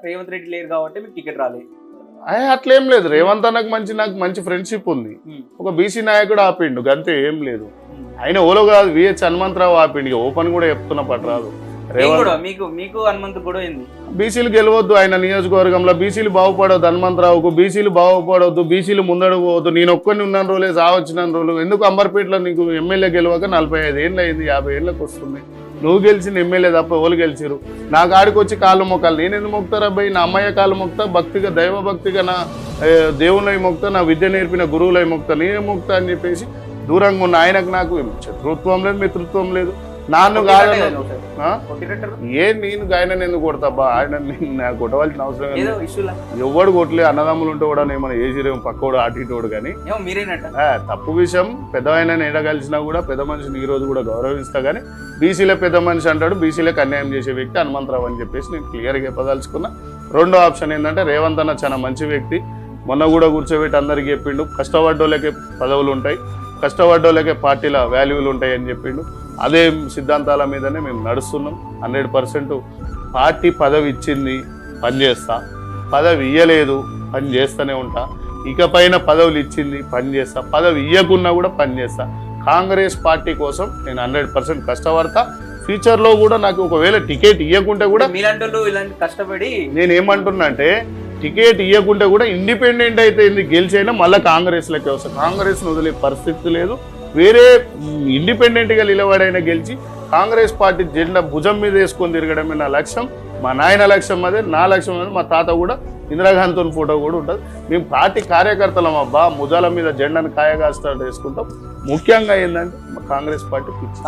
రేవంత్ రెడ్డి లేరు కాబట్టి మీకు టికెట్ రాలేదు. అట్లేం లేదు. రేవంత్ అన్నకు నాకు మంచి ఫ్రెండ్షిప్ ఉంది. ఒక బీసీ నాయకుడు ఆపిండు గంతే, ఏం లేదు. ఆయన ఓలో కాదు, విహెచ్ హనుమంతరావు ఆపిండు. ఓపెన్ కూడా చెప్తున్నా పట్టరాదు. మీకు హనుమంత్ కూడా బీసీలు గెలవద్దు ఆయన నియోజకవర్గంలో, బీసీలు బాగుపడవద్దు హనుమంతరావుకు, బీసీలు బాగుపడవద్దు, బీసీలు ముందడుగు పోవద్దు. నేను ఒక్కరిని ఉన్న రోజులే సావచ్చిన రోజులు. ఎందుకు అంబర్పేటలో నీకు ఎమ్మెల్యే గెలవక 45 ఏళ్ళు అయింది, 50 ఏళ్ళకి వస్తుంది. నువ్వు గెలిచిన ఎమ్మెల్యే తప్ప ఎవరు గెలిచిరు? నా కాడికి వచ్చి కాళ్ళు మొక్కాలి. నేను ఎందుకు మొక్కుతారా అబ్బాయి? నా అమ్మయ్య కాళ్ళు మొక్తా, భక్తిగా దైవభక్తిగా నా దేవుళ్ళై మొక్తా, నా విద్య నేర్పిన గురువులై మొక్తా, నేనే మొక్తా అని చెప్పేసి దూరంగా ఉన్న ఆయనకు నాకు శత్రుత్వం లేదు, మిత్రుత్వం లేదు. నాన్ను కాదని నేను ఆయన ఎందుకు కొడతాబ్బా? ఆయన నాకు కొట్టవలసిన అవసరం ఎవడు కొట్టలే. అన్నదమ్ములు ఉంటే కూడా ఏమైనా ఏసిరేమో పక్కోడు అటు కానీ తప్పు విషయం. పెద్ద ఆయన ఎడగలిసినా కూడా పెద్ద మనిషిని ఈ రోజు కూడా గౌరవిస్తా. కానీ బీసీలో పెద్ద మనిషి అంటాడు, బీసీలకు అన్యాయం చేసే వ్యక్తి హనుమంతరావు అని చెప్పేసి నేను క్లియర్గా చెప్పదలుచుకున్నా. రెండో ఆప్షన్ ఏంటంటే రేవంత్ అన్న చాలా మంచి వ్యక్తి. మొన్న కూడా కూర్చోబెట్టి అందరికీ చెప్పిండు, కష్టపడ్డోళ్ళకే పదవులు ఉంటాయి, కష్టపడ్డోళ్ళకే పార్టీల వాల్యూలు ఉంటాయి అని చెప్పిండు. అదే సిద్ధాంతాల మీదనే మేము నడుస్తున్నాం. 100% పార్టీ పదవి ఇచ్చింది, పనిచేస్తా. పదవి ఇయ్యలేదు, పని చేస్తూనే ఉంటా. ఇకపైన పదవులు ఇచ్చింది, పని చేస్తా. పదవి ఇయ్యకున్నా కూడా పని చేస్తా. కాంగ్రెస్ పార్టీ కోసం నేను 100% కష్టపడతా. ఫ్యూచర్లో కూడా నాకు ఒకవేళ టికెట్ ఇవ్వకుంటే కూడా కష్టపడి నేను ఏమంటున్నా అంటే, టికెట్ ఇవ్వకుంటే కూడా ఇండిపెండెంట్ అయితే గెలిచైనా మళ్ళీ కాంగ్రెస్లోకి వస్తాను. కాంగ్రెస్ను వదిలే పరిస్థితి లేదు. వేరే ఇండిపెండెంట్గా నిలబడైనా గెలిచి కాంగ్రెస్ పార్టీ జెండా భుజం మీద వేసుకొని తిరగడమే నా లక్ష్యం. మా నాయన లక్ష్యం అదే, నా లక్ష్యం అదే. మా తాత కూడా ఇందిరాగాంధీ ఫోటో కూడా ఉంటుంది. మేము పార్టీ కార్యకర్తలం అబ్బా, భుజాల మీద జెండాను కాయగాస్తా వేసుకుంటాం. ముఖ్యంగా ఏంటంటే మా కాంగ్రెస్ పార్టీ పిచ్చి.